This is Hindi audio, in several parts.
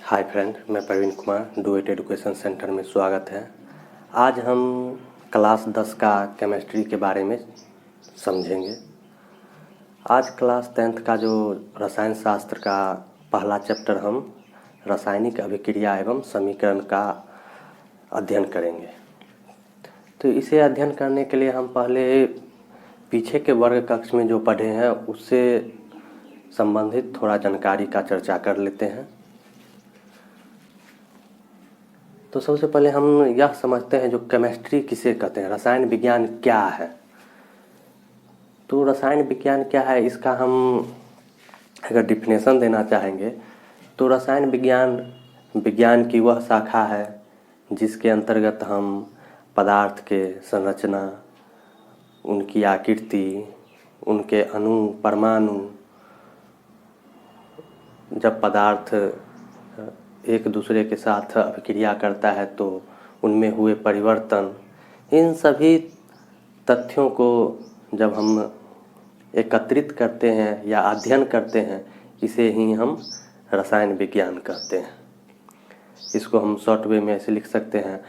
हाय फ्रेंड, मैं Praveen Kumar duet education centre में स्वागत है। आज हम क्लास 10 का केमिस्ट्री के बारे में समझेंगे। आज क्लास 10th का जो रसायन शास्त्र का पहला चैप्टर हम रासायनिक अभिक्रिया एवं समीकरण का अध्ययन करेंगे। तो इसे अध्ययन करने के लिए हम पहले पीछे के वर्ग कक्ष में जो पढ़े हैं उससे संबंधित थोड़ा जानकारी का चर्चा कर लेते हैं। तो सबसे पहले हम यह समझते हैं जो केमिस्ट्री किसे कहते हैं, रसायन विज्ञान क्या है। तो रसायन विज्ञान क्या है, इसका हम अगर डिफिनेशन देना चाहेंगे तो रसायन विज्ञान की वह शाखा है जिसके अंतर्गत हम पदार्थ के संरचना, उनकी आकृति, उनके अणु परमाणु, जब पदार्थ एक दूसरे के साथ अभिक्रिया करता है तो उनमें हुए परिवर्तन, इन सभी तथ्यों को जब हम एकत्रित करते हैं या अध्ययन करते हैं, इसे ही हम रसायन विज्ञान कहते हैं। इसको हम शॉर्ट वे में ऐसे लिख सकते हैं,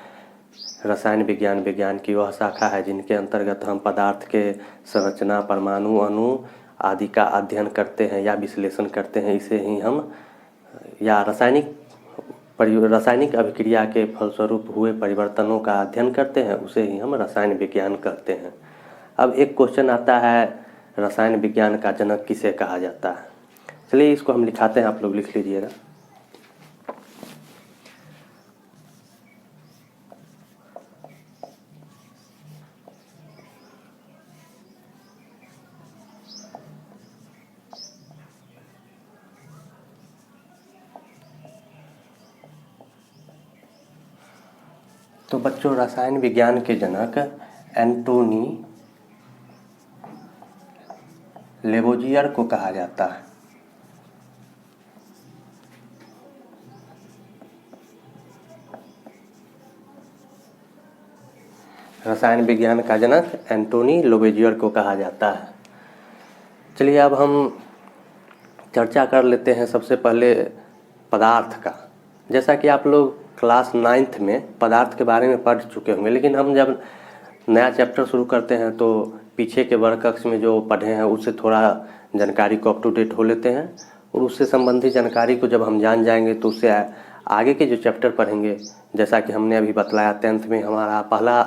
रसायन विज्ञान की वह शाखा है जिनके अंतर्गत हम पदार्थ के संरचना, परमाणु, अणु आदि का अध्ययन करते हैं या विश्लेषण करते हैं। इसे ही हम या रासायनिक अभिक्रिया के फलस्वरूप हुए परिवर्तनों का अध्ययन करते हैं, उसे ही हम रसायन विज्ञान कहते हैं। अब एक क्वेश्चन आता है, रसायन विज्ञान का जनक किसे कहा जाता है। चलिए इसको हम लिखाते हैं, आप लोग लिख लीजिएगा। तो बच्चों, रसायन विज्ञान के जनक एंटोनी लेवोजियर को कहा जाता है। रसायन विज्ञान का जनक एंटोनी लेवोजियर को कहा जाता है। चलिए अब हम चर्चा कर लेते हैं सबसे पहले पदार्थ का। जैसा कि आप लोग क्लास 9th में पदार्थ के बारे में पढ़ चुके होंगे, लेकिन हम जब नया चैप्टर शुरू करते हैं तो पीछे के वर्ग कक्ष में जो पढ़े हैं उससे थोड़ा जानकारी को अप टू डेट हो लेते हैं, और उससे संबंधित जानकारी को जब हम जान जाएंगे तो उससे आगे के जो चैप्टर पढ़ेंगे, जैसा कि हमने अभी बतलाया 10th में हमारा पहला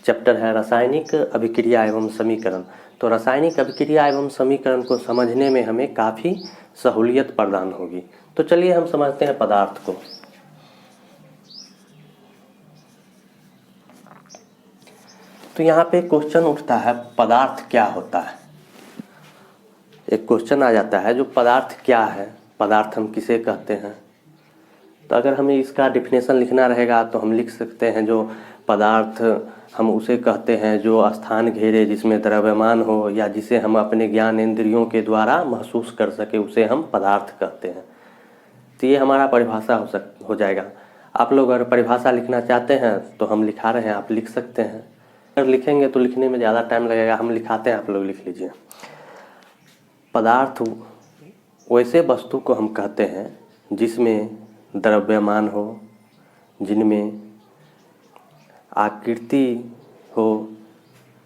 चैप्टर है रासायनिक अभिक्रिया एवं समीकरण। तो रासायनिक अभिक्रिया एवं समीकरण को समझने में हमें काफ़ी सहूलियत प्रदान होगी। तो चलिए हम समझते हैं पदार्थ को। तो यहाँ पे क्वेश्चन उठता है, पदार्थ क्या होता है। एक क्वेश्चन आ जाता है, जो पदार्थ क्या है, पदार्थ हम किसे कहते हैं। तो अगर हमें इसका डिफिनेशन लिखना रहेगा तो हम लिख सकते हैं, जो पदार्थ हम उसे कहते हैं जो स्थान घेरे, जिसमें द्रव्यमान हो या जिसे हम अपने ज्ञान इंद्रियों के द्वारा महसूस कर सके, उसे हम पदार्थ कहते हैं। तो ये हमारा परिभाषा हो जाएगा। आप लोग अगर परिभाषा लिखना चाहते हैं तो हम लिखा रहे हैं, आप लिख सकते हैं। अगर लिखेंगे तो लिखने में ज़्यादा टाइम लगेगा, हम लिखाते हैं, आप लोग लिख लीजिए। पदार्थ वैसे वस्तु को हम कहते हैं जिसमें द्रव्यमान हो, जिनमें आकृति हो,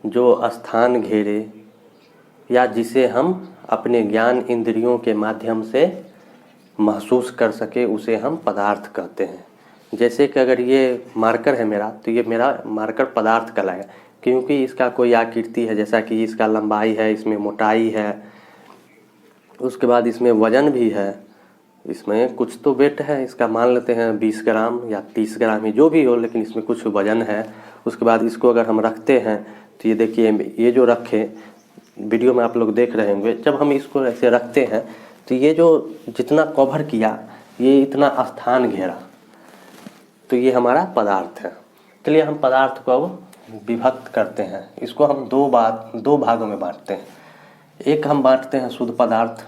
जो स्थान घेरे, या जिसे हम अपने ज्ञान इंद्रियों के माध्यम से महसूस कर सके, उसे हम पदार्थ कहते हैं। जैसे कि अगर ये मार्कर है मेरा, तो ये मेरा मार्कर पदार्थ कहलाएगा, क्योंकि इसका कोई आकृति है, जैसा कि इसका लंबाई है, इसमें मोटाई है, उसके बाद इसमें वजन भी है, इसमें कुछ तो वेट है, इसका मान लेते हैं 20 ग्राम या 30 ग्राम ही जो भी हो, लेकिन इसमें कुछ वजन है। उसके बाद इसको अगर हम रखते हैं तो ये देखिए, ये जो रखे, वीडियो में आप लोग देख रहे होंगे, जब हम इसको ऐसे रखते हैं तो ये जो जितना कवर किया, ये इतना स्थान घेरा, तो ये हमारा पदार्थ है। चलिए हम पदार्थ को अब विभक्त करते हैं। इसको हम दो भागों में बांटते हैं। एक हम बांटते हैं शुद्ध पदार्थ,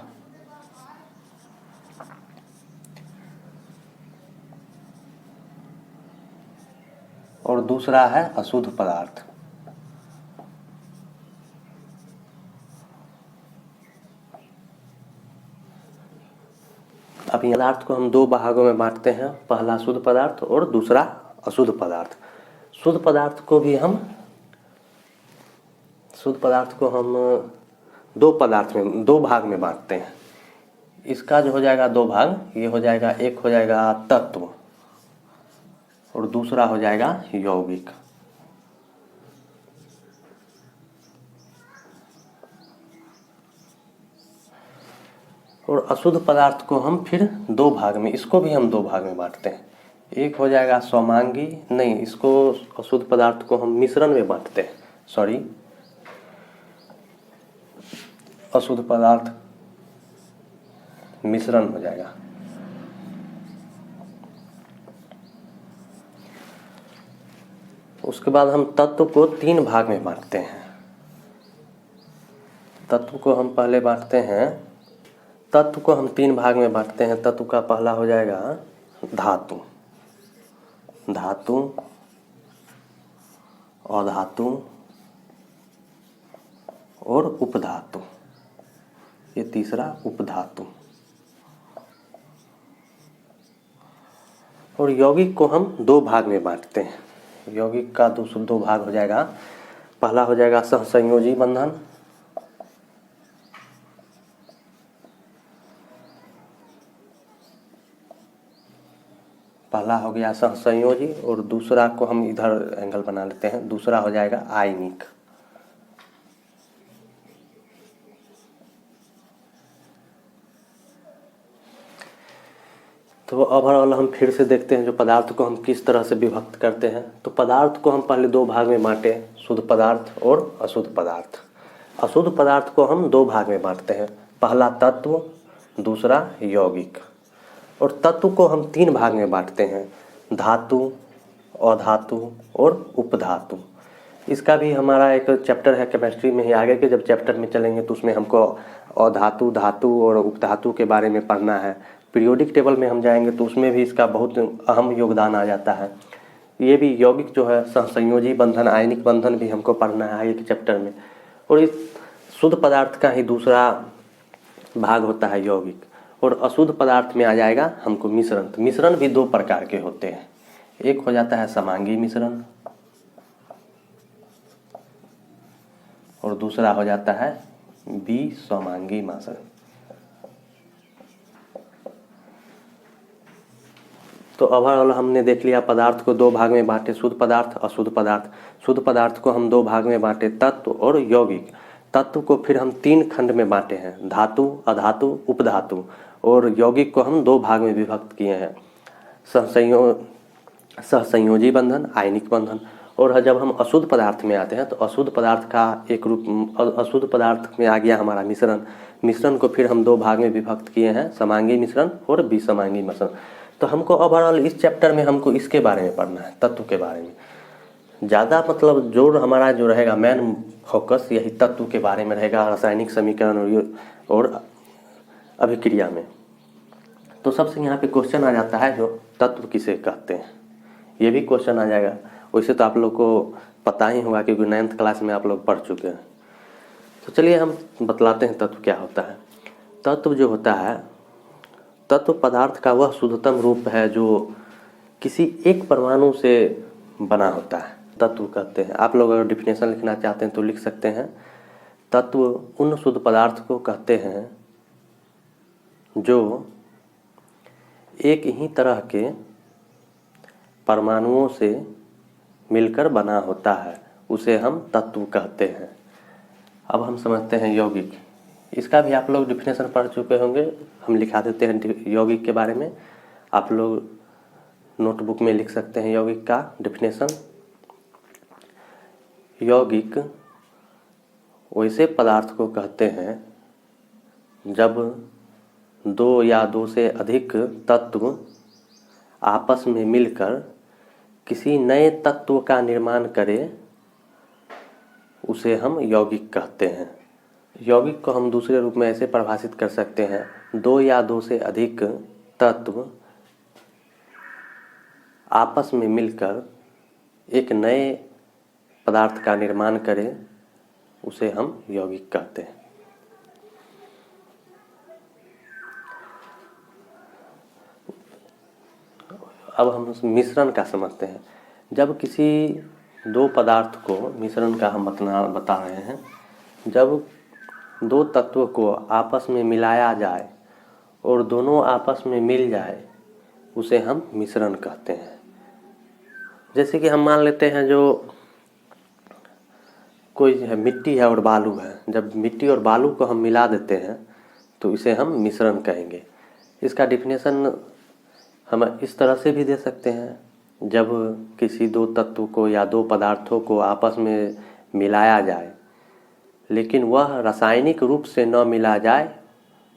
और दूसरा है अशुद्ध पदार्थ। अब पदार्थ को हम दो भागों में बांटते हैं, पहला शुद्ध पदार्थ और दूसरा अशुद्ध पदार्थ। शुद्ध पदार्थ को हम दो भाग में बांटते हैं। इसका जो हो जाएगा दो भाग, ये हो जाएगा, एक हो जाएगा तत्व और दूसरा हो जाएगा यौगिक। और अशुद्ध पदार्थ को हम फिर दो भाग में, इसको भी हम दो भाग में बांटते हैं। एक हो जाएगा समांगी, नहीं, इसको अशुद्ध पदार्थ को हम मिश्रण में बांटते हैं, सॉरी, अशुद्ध पदार्थ मिश्रण हो जाएगा। उसके बाद हम तत्व को तीन भाग में बांटते हैं। तत्व को हम पहले बांटते हैं, तत्व को हम तीन भाग में बांटते हैं। तत्व का पहला हो जाएगा धातु, धातु, अधातु और उपधातु, ये तीसरा उपधातु। और यौगिक को हम दो भाग में बांटते हैं। यौगिक का दो भाग हो जाएगा, पहला हो जाएगा सहसंयोजी बंधन, पहला हो गया सहसंयोजी, और दूसरा को हम इधर एंगल बना लेते हैं, दूसरा हो जाएगा आयनिक। तो ओवरऑल हम फिर से देखते हैं जो पदार्थ को हम किस तरह से विभक्त करते हैं। तो पदार्थ को हम पहले दो भाग में बांटे, शुद्ध पदार्थ और अशुद्ध पदार्थ। अशुद्ध पदार्थ को हम दो भाग में बांटते हैं, पहला तत्व, दूसरा यौगिक। और तत्व को हम तीन भाग में बांटते हैं, धातु, अधातु और उपधातु। इसका भी हमारा एक चैप्टर है केमिस्ट्री में ही, आगे के जब चैप्टर में चलेंगे तो उसमें हमको अधातु, धातु और उपधातु के बारे में पढ़ना है। पीरियोडिक टेबल में हम जाएंगे तो उसमें भी इसका बहुत अहम योगदान आ जाता है। ये भी यौगिक जो है, सहसंयोजी बंधन, आयनिक बंधन भी हमको पढ़ना है आगे के चैप्टर में। और इस शुद्ध पदार्थ का ही दूसरा भाग होता है यौगिक। और अशुद्ध पदार्थ में आ जाएगा हमको मिश्रण। तो मिश्रण भी दो प्रकार के होते हैं, एक हो जाता है समांगी मिश्रण और दूसरा हो जाता है विसमांगी मिश्रण। तो ओवरऑल हमने देख लिया, पदार्थ को दो भाग में बांटे, शुद्ध पदार्थ, अशुद्ध पदार्थ। शुद्ध पदार्थ को हम दो भाग में बांटे, तत्व और यौगिक। तत्व को फिर हम तीन खंड में बांटे हैं, धातु, अधातु, उपधातु। और यौगिक को हम दो भाग में विभक्त किए हैं, सहसंयोजी बंधन, आयनिक बंधन। और जब हम अशुद्ध पदार्थ में आते हैं तो अशुद्ध पदार्थ का एक रूप, अशुद्ध पदार्थ में आ गया हमारा मिश्रण। मिश्रण को फिर हम दो भाग में विभक्त किए हैं, समांगी मिश्रण और विसमांगी मिश्रण। तो हमको ओवरऑल इस चैप्टर में हमको इसके बारे में पढ़ना है, तत्व के बारे में ज़्यादा, मतलब जोर हमारा जो रहेगा, मेन फोकस यही तत्व के बारे में रहेगा, रासायनिक समीकरण और अभिक्रिया में। तो सबसे यहाँ पे क्वेश्चन आ जाता है जो तत्व किसे कहते हैं, ये भी क्वेश्चन आ जाएगा। वैसे तो आप लोग को पता ही होगा क्योंकि 9th क्लास में आप लोग पढ़ चुके हैं। तो चलिए हम बतलाते हैं तत्व क्या होता है। तत्व जो होता है, तत्व पदार्थ का वह शुद्धतम रूप है जो किसी एक परमाणु से बना होता है, तत्व कहते हैं। आप लोग अगर डिफिनेशन लिखना चाहते हैं तो लिख सकते हैं, तत्व उन शुद्ध पदार्थ को कहते हैं जो एक ही तरह के परमाणुओं से मिलकर बना होता है, उसे हम तत्व कहते हैं। अब हम समझते हैं यौगिक। इसका भी आप लोग डिफिनेशन पढ़ चुके होंगे, हम लिखा देते हैं यौगिक के बारे में। आप लोग नोटबुक में लिख सकते हैं यौगिक का डिफिनेशन। यौगिक वैसे पदार्थ को कहते हैं जब दो या दो से अधिक तत्व आपस में मिलकर किसी नए तत्व का निर्माण करे, उसे हम यौगिक कहते हैं। यौगिक को हम दूसरे रूप में ऐसे परिभाषित कर सकते हैं, दो या दो से अधिक तत्व आपस में मिलकर एक नए पदार्थ का निर्माण करे, उसे हम यौगिक कहते हैं। अब हम मिश्रण का समझते हैं। जब किसी दो पदार्थ को मिश्रण का हम बता रहे हैं, जब दो तत्व को आपस में मिलाया जाए और दोनों आपस में मिल जाए उसे हम मिश्रण कहते हैं। जैसे कि हम मान लेते हैं जो कोई है मिट्टी है और बालू है, जब मिट्टी और बालू को हम मिला देते हैं तो इसे हम मिश्रण कहेंगे। इसका डिफिनेशन हम इस तरह से भी दे सकते हैं, जब किसी दो तत्व को या दो पदार्थों को आपस में मिलाया जाए लेकिन वह रासायनिक रूप से न मिला जाए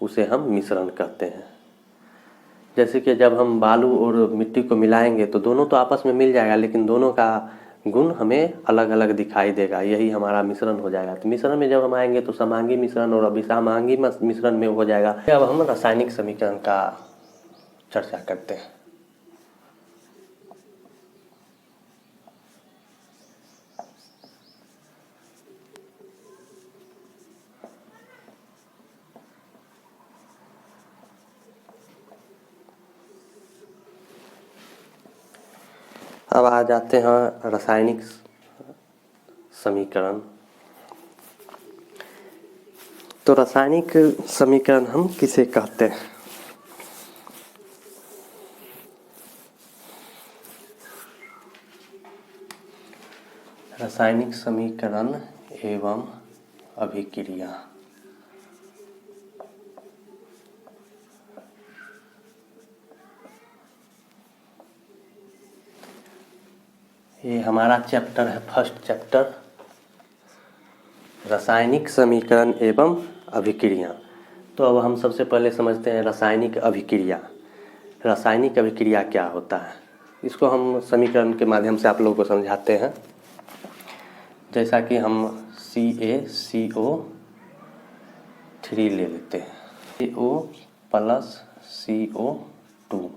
उसे हम मिश्रण कहते हैं। जैसे कि जब हम बालू और मिट्टी को मिलाएंगे तो दोनों तो आपस में मिल जाएगा लेकिन दोनों का गुण हमें अलग अलग दिखाई देगा, यही हमारा मिश्रण हो जाएगा। तो मिश्रण में जब हम आएंगे तो समांगी मिश्रण और अभिसमांगी मिश्रण में हो जाएगा। अब हम रासायनिक समीकरण का चर्चा करते हैं। अब आ जाते हैं रासायनिक समीकरण। तो रासायनिक समीकरण हम किसे कहते हैं? रासायनिक समीकरण एवं अभिक्रिया। ये हमारा चैप्टर है, फर्स्ट चैप्टर, रासायनिक समीकरण एवं अभिक्रिया। तो अब हम सबसे पहले समझते हैं रासायनिक अभिक्रिया। रासायनिक अभिक्रिया क्या होता है, इसको हम समीकरण के माध्यम से आप लोगों को समझाते हैं। जैसा कि हम CaCO3 ले लेते हैं, CO प्लस CO2।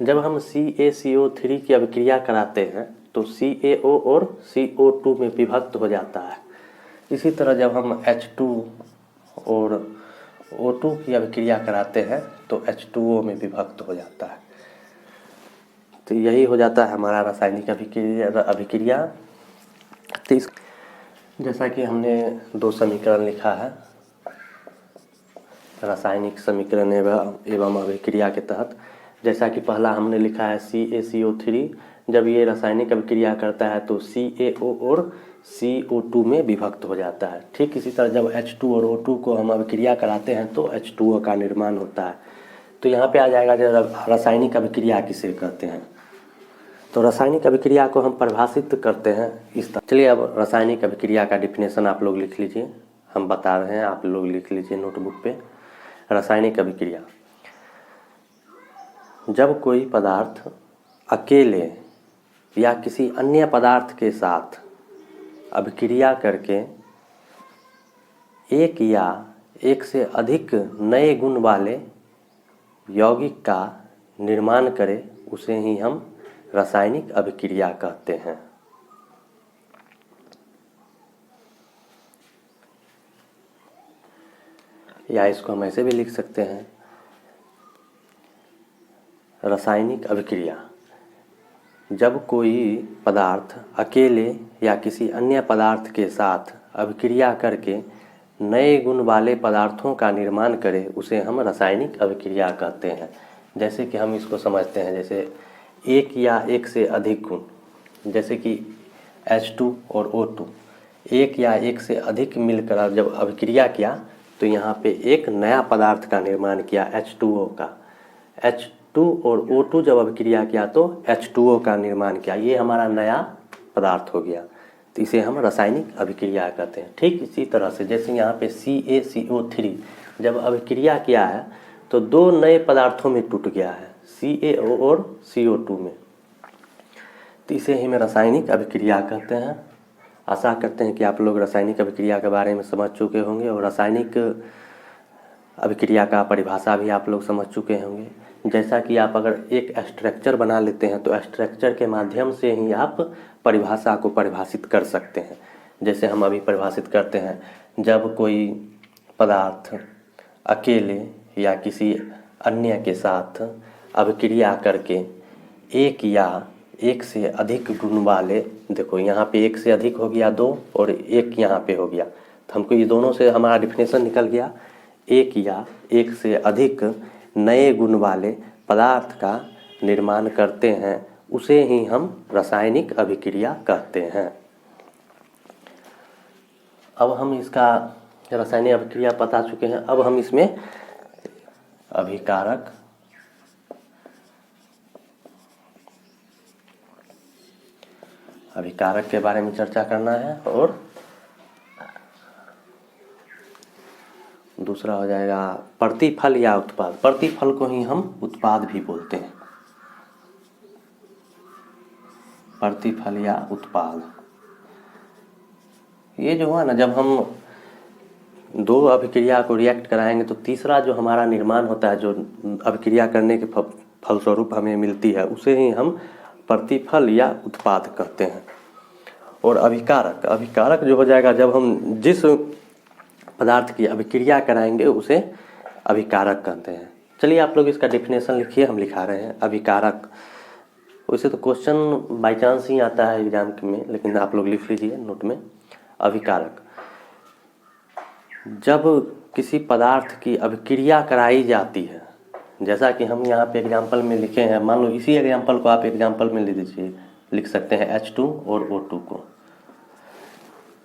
जब हम CaCO3 की अभिक्रिया कराते हैं तो CaO और CO2 में विभक्त हो जाता है। इसी तरह जब हम H2 और O2 की अभिक्रिया कराते हैं तो H2O में विभक्त हो जाता है। तो यही हो जाता है हमारा रासायनिक अभिक्रिया। तो जैसा कि हमने दो समीकरण लिखा है रासायनिक समीकरण एवं अभिक्रिया के तहत। जैसा कि पहला हमने लिखा है CaCO3, जब ये रासायनिक अभिक्रिया करता है तो CaO और CO2 में विभक्त हो जाता है। ठीक इसी तरह जब H2 और O2 को हम अभिक्रिया कराते हैं तो H2O का निर्माण होता है। तो यहाँ पे आ जाएगा जब रासायनिक अभिक्रिया किसे कहते हैं। तो रासायनिक अभिक्रिया को हम परिभाषित करते हैं इस तरह। चलिए अब रासायनिक अभिक्रिया का डिफिनेशन आप लोग लिख लीजिए, हम बता रहे हैं, आप लोग लिख लीजिए नोटबुक पे। रासायनिक अभिक्रिया, जब कोई पदार्थ अकेले या किसी अन्य पदार्थ के साथ अभिक्रिया करके एक या एक से अधिक नए गुण वाले यौगिक का निर्माण करे उसे ही हम रासायनिक अभिक्रिया कहते हैं। या इसको हम ऐसे भी लिख सकते हैं, रासायनिक अभिक्रिया, जब कोई पदार्थ अकेले या किसी अन्य पदार्थ के साथ अभिक्रिया करके नए गुण वाले पदार्थों का निर्माण करे उसे हम रासायनिक अभिक्रिया कहते हैं। जैसे कि हम इसको समझते हैं, जैसे एक या एक से अधिक गुण, जैसे कि H2 और O2, एक या एक से अधिक मिलकर जब अभिक्रिया किया तो यहाँ पे एक नया पदार्थ का निर्माण किया H2O का। H2 और O2 जब अभिक्रिया किया तो H2O का निर्माण किया, ये हमारा नया पदार्थ हो गया। तो इसे हम रासायनिक अभिक्रिया कहते हैं। ठीक इसी तरह से जैसे यहाँ पे CaCO3 जब अभिक्रिया किया है तो दो नए पदार्थों में टूट गया है, CaO और CO2 में। तो इसे ही हम रासायनिक अभिक्रिया कहते हैं। आशा करते हैं कि आप लोग रासायनिक अभिक्रिया के बारे में समझ चुके होंगे और रासायनिक अभिक्रिया का परिभाषा भी आप लोग समझ चुके होंगे। जैसा कि आप अगर एक स्ट्रक्चर बना लेते हैं तो स्ट्रक्चर के माध्यम से ही आप परिभाषा को परिभाषित कर सकते हैं। जैसे हम अभी परिभाषित करते हैं, जब कोई पदार्थ अकेले या किसी अन्य के साथ अभिक्रिया करके एक या एक से अधिक गुण वाले, देखो यहाँ पे एक से अधिक हो गया 2 और एक यहाँ पे हो गया, तो हमको ये दोनों से हमारा डिफिनेशन निकल गया। एक या एक से अधिक नए गुण वाले पदार्थ का निर्माण करते हैं, उसे ही हम रासायनिक अभिक्रिया कहते हैं। अब हम इसका रासायनिक अभिक्रिया बता चुके हैं। अब हम इसमें अभिकारक, अभिकारक के बारे में चर्चा करना है, और दूसरा हो जाएगा प्रतिफल या उत्पाद। प्रतिफल को ही हम उत्पाद भी बोलते हैं, प्रतिफल या उत्पाद। ये जो हुआ ना, जब हम दो अभिक्रिया को रिएक्ट कराएंगे तो तीसरा जो हमारा निर्माण होता है, जो अभिक्रिया करने के फलस्वरूप हमें मिलती है, उसे ही हम प्रतिफल या उत्पाद कहते हैं। और अभिकारक, अभिकारक जो हो जाएगा जब हम जिस पदार्थ की अभिक्रिया कराएंगे उसे अभिकारक कहते हैं। चलिए आप लोग इसका डेफिनेशन लिखिए, हम लिखा रहे हैं अभिकारक। वैसे तो क्वेश्चन बाई चांस ही आता है एग्जाम में, लेकिन आप लोग लिख लीजिए नोट में। अभिकारक, जब किसी पदार्थ की अभिक्रिया कराई जाती है, जैसा कि हम यहाँ पे एग्जाम्पल में लिखे हैं, मान लो इसी एग्जाम्पल को आप एग्जाम्पल में ले लीजिए, लिख सकते हैं H2 और O2 को।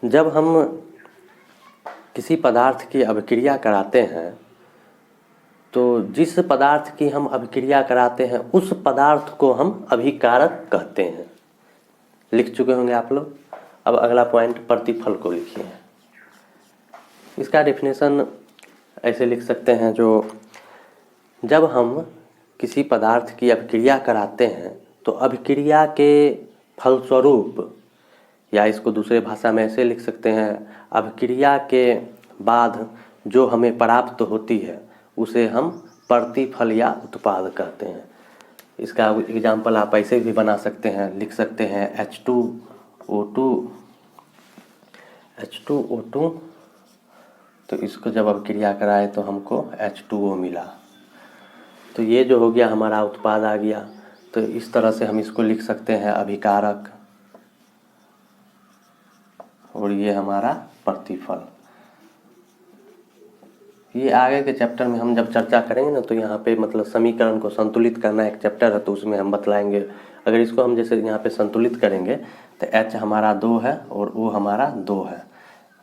जब हम किसी पदार्थ की अभिक्रिया कराते हैं तो जिस पदार्थ की हम अभिक्रिया कराते हैं उस पदार्थ को हम अभिकारक कहते हैं। लिख चुके होंगे आप लोग। अब अगला पॉइंट प्रतिफल को लिखिए। इसका डेफिनेशन ऐसे लिख सकते हैं, जो जब हम किसी पदार्थ की अभिक्रिया कराते हैं तो अभिक्रिया के फलस्वरूप, या इसको दूसरे भाषा में ऐसे लिख सकते हैं, अभिक्रिया के बाद जो हमें प्राप्त होती है उसे हम प्रतिफल या उत्पाद कहते हैं। इसका एग्जाम्पल आप ऐसे भी बना सकते हैं, लिख सकते हैं H2O2, तो इसको जब अभिक्रिया कराए तो हमको H2O मिला, तो ये जो हो गया हमारा उत्पाद आ गया। तो इस तरह से हम इसको लिख सकते हैं अभिकारक, और ये हमारा प्रतिफल। ये आगे के चैप्टर में हम जब चर्चा करेंगे ना, तो यहाँ पे मतलब समीकरण को संतुलित करना एक चैप्टर है, तो उसमें हम बतलाएंगे। अगर इसको हम जैसे यहाँ पे संतुलित करेंगे तो H हमारा 2 है और O हमारा 2 है,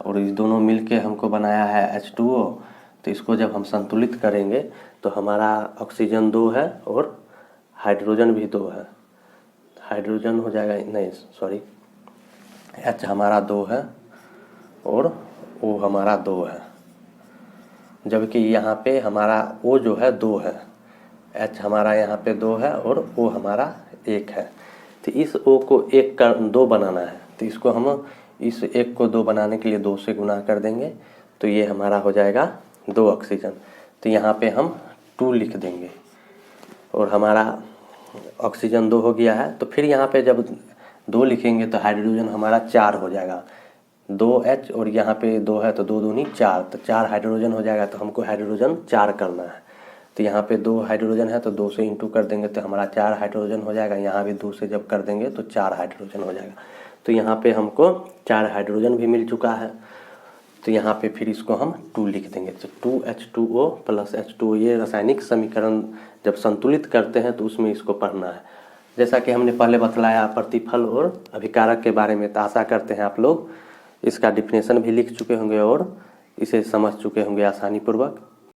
और इस दोनों मिलके हमको बनाया है H2O। तो इसको जब हम संतुलित करेंगे तो हमारा ऑक्सीजन 2 है और हाइड्रोजन भी 2 है। हाइड्रोजन हो जाएगा, नहीं सॉरी, H हमारा 2 है और O हमारा 2 है, जबकि यहाँ पे हमारा O जो है 2 है, H हमारा यहाँ पे 2 है और O हमारा 1 है। तो इस O को 1 का 2 बनाना है, तो इसको हम इस 1 को 2 बनाने के लिए 2 से गुना कर देंगे, तो ये हमारा हो जाएगा 2 ऑक्सीजन। तो यहाँ पे हम 2 लिख देंगे, और हमारा ऑक्सीजन 2 हो गया है। तो फिर यहाँ पे जब 2 लिखेंगे तो हाइड्रोजन हमारा 4 हो जाएगा, 2H और यहाँ पे 2 है तो 2 दूनी 4, तो 4 हाइड्रोजन हो जाएगा। तो हमको हाइड्रोजन 4 करना है, तो यहाँ पे 2 हाइड्रोजन है तो 2 से इंटू कर देंगे तो हमारा 4 हाइड्रोजन हो जाएगा। यहाँ भी 2 से जब कर देंगे तो 4 हाइड्रोजन हो जाएगा। तो यहाँ पे हमको 4 हाइड्रोजन भी मिल चुका है, तो यहाँ पे फिर इसको हम 2 लिख देंगे। तो 2H2O प्लस H2O, ये रासायनिक समीकरण जब संतुलित करते हैं तो उसमें इसको पढ़ना है। जैसा कि हमने पहले बतलाया प्रतिफल और अभिकारक के बारे में, तो आशा करते हैं आप लोग इसका डिफिनेशन भी लिख चुके होंगे और इसे समझ चुके होंगे आसानी पूर्वक।